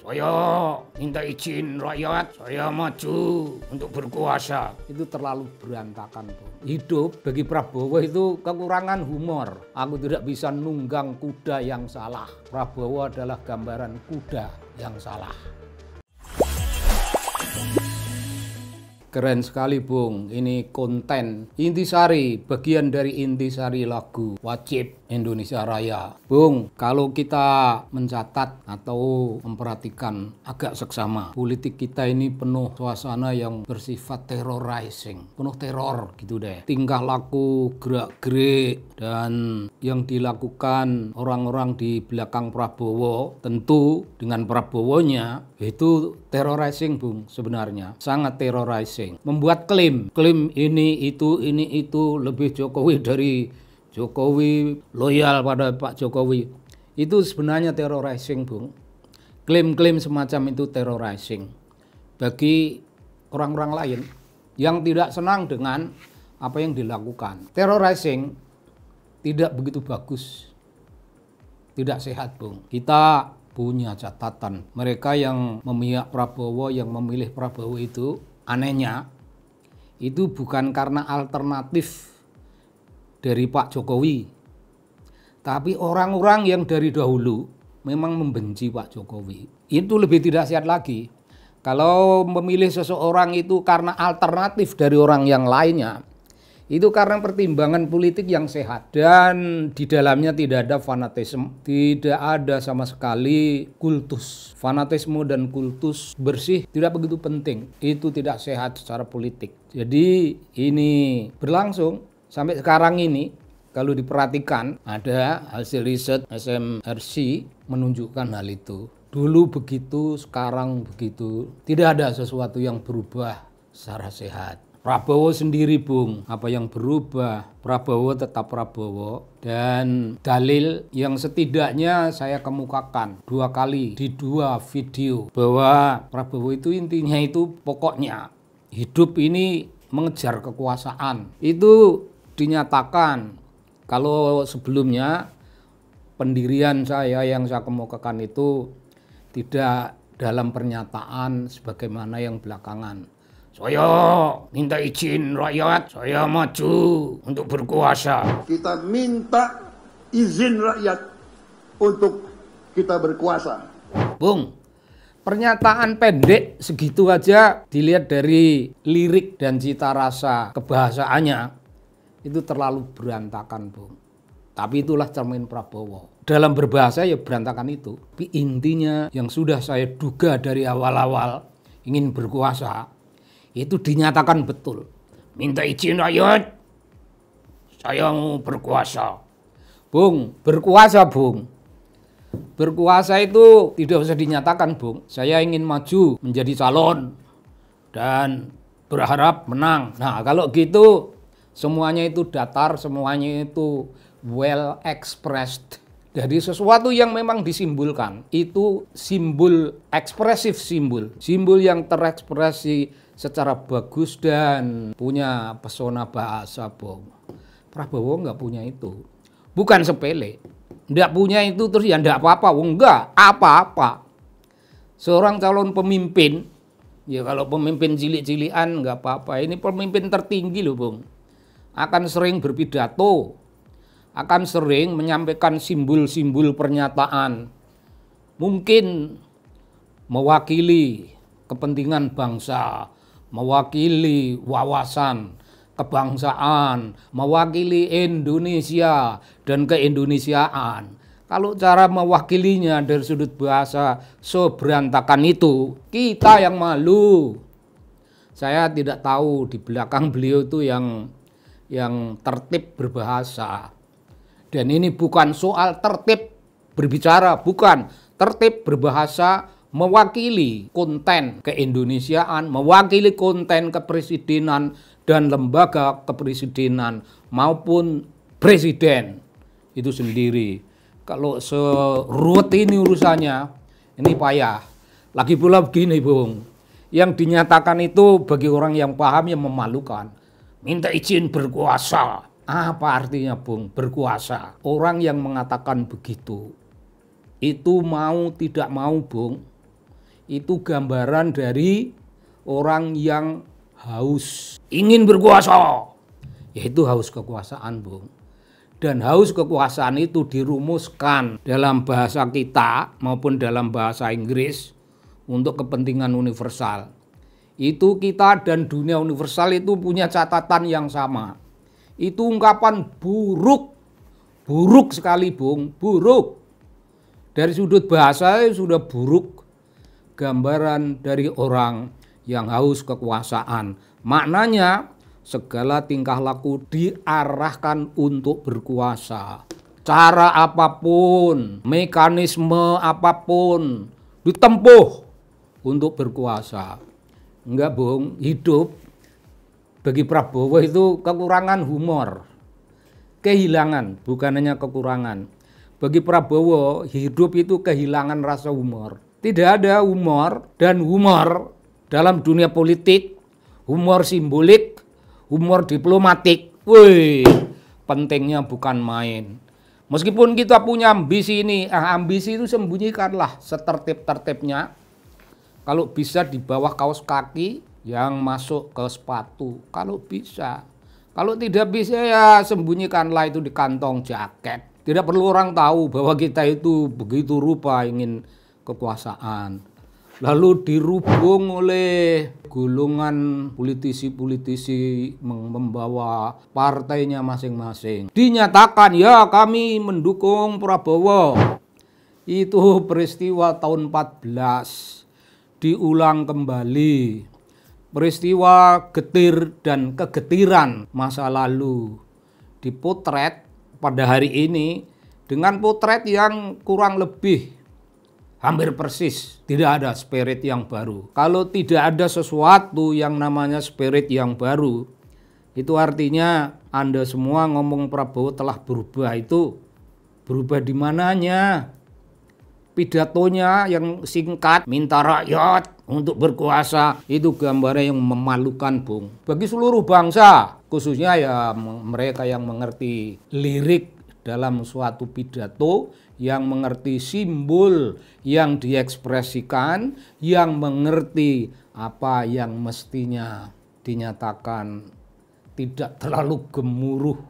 Saya minta izin rakyat, saya maju untuk berkuasa. Itu terlalu berantakan, Bu. Hidup bagi Prabowo itu kekurangan humor. Aku tidak bisa nunggang kuda yang salah. Prabowo adalah gambaran kuda yang salah. Keren sekali, Bung. Ini konten intisari, bagian dari intisari lagu Wajib Indonesia Raya. Bung, kalau kita mencatat atau memperhatikan agak seksama, politik kita ini penuh suasana yang bersifat terrorizing, penuh teror gitu deh. Tingkah laku, gerak-gerik, dan yang dilakukan orang-orang di belakang Prabowo, tentu dengan Prabowonya, itu terrorizing, Bung, sebenarnya. Sangat terrorizing. Membuat klaim ini itu lebih Jokowi dari Jokowi, loyal pada Pak Jokowi. Itu sebenarnya terrorizing, Bung. Klaim-klaim semacam itu terrorizing bagi orang-orang lain yang tidak senang dengan apa yang dilakukan. Terrorizing tidak begitu bagus, tidak sehat, Bung. Kita punya catatan. Mereka yang memihak Prabowo, yang memilih Prabowo itu, anehnya, itu bukan karena alternatif dari Pak Jokowi, tapi orang-orang yang dari dahulu memang membenci Pak Jokowi. Itu lebih tidak sehat lagi. Kalau memilih seseorang itu karena alternatif dari orang yang lainnya, itu karena pertimbangan politik yang sehat. Dan di dalamnya tidak ada fanatisme, tidak ada sama sekali kultus. Fanatisme dan kultus bersih tidak begitu penting. Itu tidak sehat secara politik. Jadi ini berlangsung sampai sekarang ini. Kalau diperhatikan, ada hasil riset SMRC menunjukkan hal itu. Dulu begitu, sekarang begitu. Tidak ada sesuatu yang berubah secara sehat. Prabowo sendiri, Bung, apa yang berubah? Prabowo tetap Prabowo. Dan dalil yang setidaknya saya kemukakan 2 kali di 2 video, bahwa Prabowo itu intinya itu pokoknya hidup ini mengejar kekuasaan. Itu dinyatakan. Kalau sebelumnya pendirian saya yang saya kemukakan itu tidak dalam pernyataan sebagaimana yang belakangan. Saya minta izin rakyat, saya maju untuk berkuasa. Kita minta izin rakyat untuk kita berkuasa. Bung, pernyataan pendek segitu aja dilihat dari lirik dan cita rasa kebahasaannya, itu terlalu berantakan, Bung. Tapi itulah cermin Prabowo. Dalam berbahasa ya berantakan itu. Tapi intinya yang sudah saya duga dari awal-awal ingin berkuasa, itu dinyatakan betul. Minta izin rakyat, saya mau berkuasa. Bung, berkuasa, Bung. Berkuasa itu tidak usah dinyatakan, Bung. Saya ingin maju menjadi calon dan berharap menang. Nah, kalau gitu semuanya itu datar, semuanya itu well expressed. Jadi sesuatu yang memang disimbolkan, itu simbol, ekspresif simbol. Simbol yang terekspresi secara bagus dan punya pesona bahasa, Bung. Prabowo nggak punya itu. Bukan sepele. Nggak punya itu terus ya nggak apa-apa. Enggak, apa-apa. Seorang calon pemimpin, ya kalau pemimpin cilik-cilian nggak apa-apa. Ini pemimpin tertinggi loh, Bung. Akan sering berpidato, akan sering menyampaikan simbol-simbol pernyataan, mungkin mewakili kepentingan bangsa, mewakili wawasan kebangsaan, mewakili Indonesia dan keindonesiaan. Kalau cara mewakilinya dari sudut bahasa seberantakan itu, kita yang malu. Saya tidak tahu di belakang beliau itu yang tertib berbahasa. Dan ini bukan soal tertib berbicara, bukan. Tertib berbahasa mewakili konten keindonesiaan, mewakili konten kepresidenan dan lembaga kepresidenan maupun presiden itu sendiri. Kalau seruwet ini urusannya, ini payah. Lagi pula begini, Bung. Yang dinyatakan itu bagi orang yang paham yang memalukan. Minta izin berkuasa. Apa artinya, Bung, berkuasa? Orang yang mengatakan begitu, itu mau tidak mau, Bung, itu gambaran dari orang yang haus, ingin berkuasa, yaitu haus kekuasaan, Bung. Dan haus kekuasaan itu dirumuskan dalam bahasa kita maupun dalam bahasa Inggris untuk kepentingan universal. Itu kita dan dunia universal itu punya catatan yang sama. Itu ungkapan buruk, buruk sekali, Bung, buruk. Dari sudut bahasa sudah buruk, gambaran dari orang yang haus kekuasaan. Maknanya segala tingkah laku diarahkan untuk berkuasa. Cara apapun, mekanisme apapun ditempuh untuk berkuasa. Enggak, Bung, hidup bagi Prabowo itu kekurangan humor. Kehilangan, bukan hanya kekurangan. Bagi Prabowo, hidup itu kehilangan rasa humor. Tidak ada humor, dan humor dalam dunia politik, humor simbolik, humor diplomatik, wih, pentingnya bukan main. Meskipun kita punya ambisi ini, ambisi itu sembunyikanlah setertib-tertibnya. Kalau bisa di bawah kaos kaki yang masuk ke sepatu, kalau bisa. Kalau tidak bisa ya sembunyikanlah itu di kantong jaket. Tidak perlu orang tahu bahwa kita itu begitu rupa ingin kekuasaan. Lalu dirubung oleh golongan politisi-politisi membawa partainya masing-masing. Dinyatakan ya kami mendukung Prabowo. Itu peristiwa tahun 14. Diulang kembali. Peristiwa getir dan kegetiran masa lalu dipotret pada hari ini dengan potret yang kurang lebih hampir persis. Tidak ada spirit yang baru. Kalau tidak ada sesuatu yang namanya spirit yang baru, itu artinya Anda semua ngomong Prabowo telah berubah. Itu berubah di mananya? Pidatonya yang singkat, minta rakyat untuk berkuasa, itu gambarnya yang memalukan, Bung. Bagi seluruh bangsa, khususnya ya mereka yang mengerti lirik dalam suatu pidato, yang mengerti simbol yang diekspresikan, yang mengerti apa yang mestinya dinyatakan tidak terlalu gemuruh,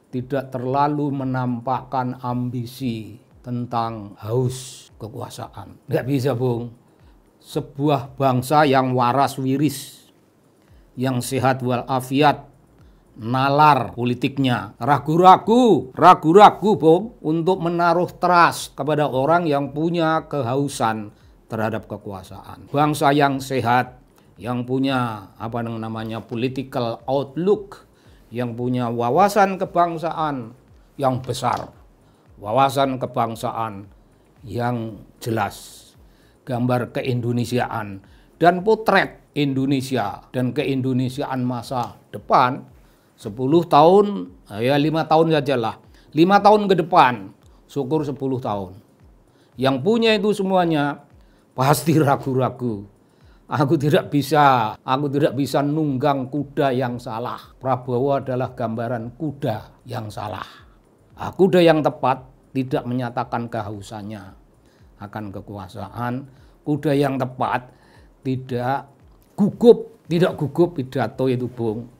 tidak terlalu menampakkan ambisi tentang haus kekuasaan. Nggak bisa, Bung. Sebuah bangsa yang waras wiris, yang sehat walafiat, nalar politiknya, ragu-ragu, Bung, untuk menaruh trust kepada orang yang punya kehausan terhadap kekuasaan. Bangsa yang sehat, yang punya political outlook, yang punya wawasan kebangsaan yang besar, wawasan kebangsaan yang jelas, gambar keindonesiaan dan potret Indonesia dan keindonesiaan masa depan 10 tahun, ya 5 tahun sajalah. 5 tahun ke depan, syukur 10 tahun. Yang punya itu semuanya pasti ragu-ragu. Aku tidak bisa nunggang kuda yang salah. Prabowo adalah gambaran kuda yang salah. Kuda yang tepat tidak menyatakan kehausannya akan kekuasaan. Kuda yang tepat tidak gugup pidato itu, Bung.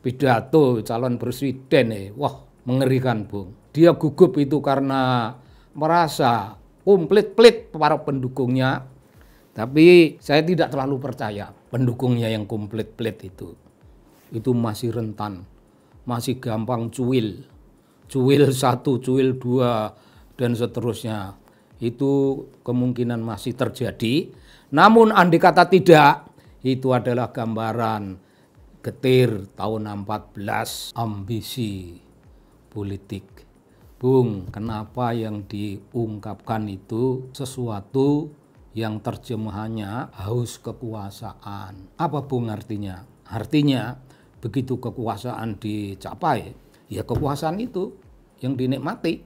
Pidato calon presiden, wah mengerikan, Bung. Dia gugup itu karena merasa komplit-plit para pendukungnya. Tapi saya tidak terlalu percaya pendukungnya yang komplit-plit itu. Itu masih rentan, masih gampang cuil 1, cuil 2, dan seterusnya. Itu kemungkinan masih terjadi. Namun andai kata tidak, itu adalah gambaran getir tahun 14, ambisi politik. Bung, kenapa yang diungkapkan itu sesuatu yang terjemahannya haus kekuasaan? Apa, Bung, artinya? Artinya begitu kekuasaan dicapai, ya kekuasaan itu yang dinikmati.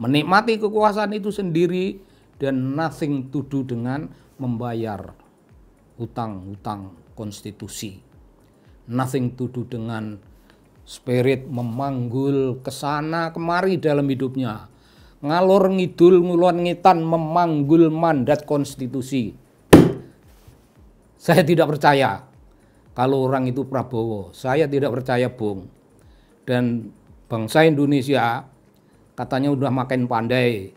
Menikmati kekuasaan itu sendiri dan nothing to do dengan membayar utang-utang konstitusi. Nothing to do dengan spirit memanggul kesana kemari dalam hidupnya. Ngalor ngidul ngulon ngitan memanggul mandat konstitusi. Saya tidak percaya kalau orang itu Prabowo. Saya tidak percaya, Bung. Dan bangsa Indonesia katanya udah makin pandai.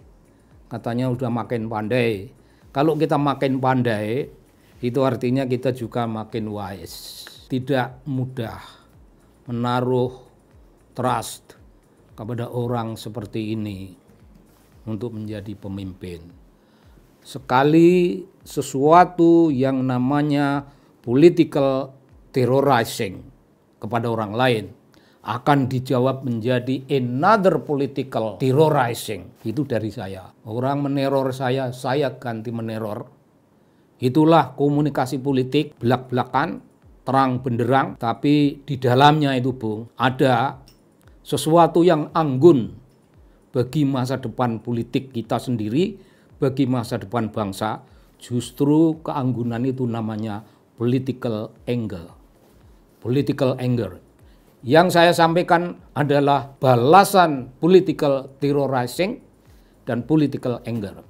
Katanya udah makin pandai. Kalau kita makin pandai, itu artinya kita juga makin wise. Tidak mudah menaruh trust kepada orang seperti ini untuk menjadi pemimpin. Sekali sesuatu yang namanya political terrorizing kepada orang lain akan dijawab menjadi another political terrorizing. Itu dari saya. Orang meneror saya ganti meneror. Itulah komunikasi politik belak-belakan, terang benderang, tapi di dalamnya itu, Bung, ada sesuatu yang anggun bagi masa depan politik kita sendiri, bagi masa depan bangsa. Justru keanggunan itu namanya political anger. Political anger. Yang saya sampaikan adalah balasan political terrorizing dan political anger.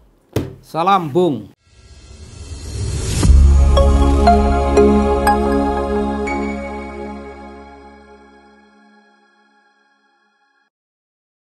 Salam, Bung.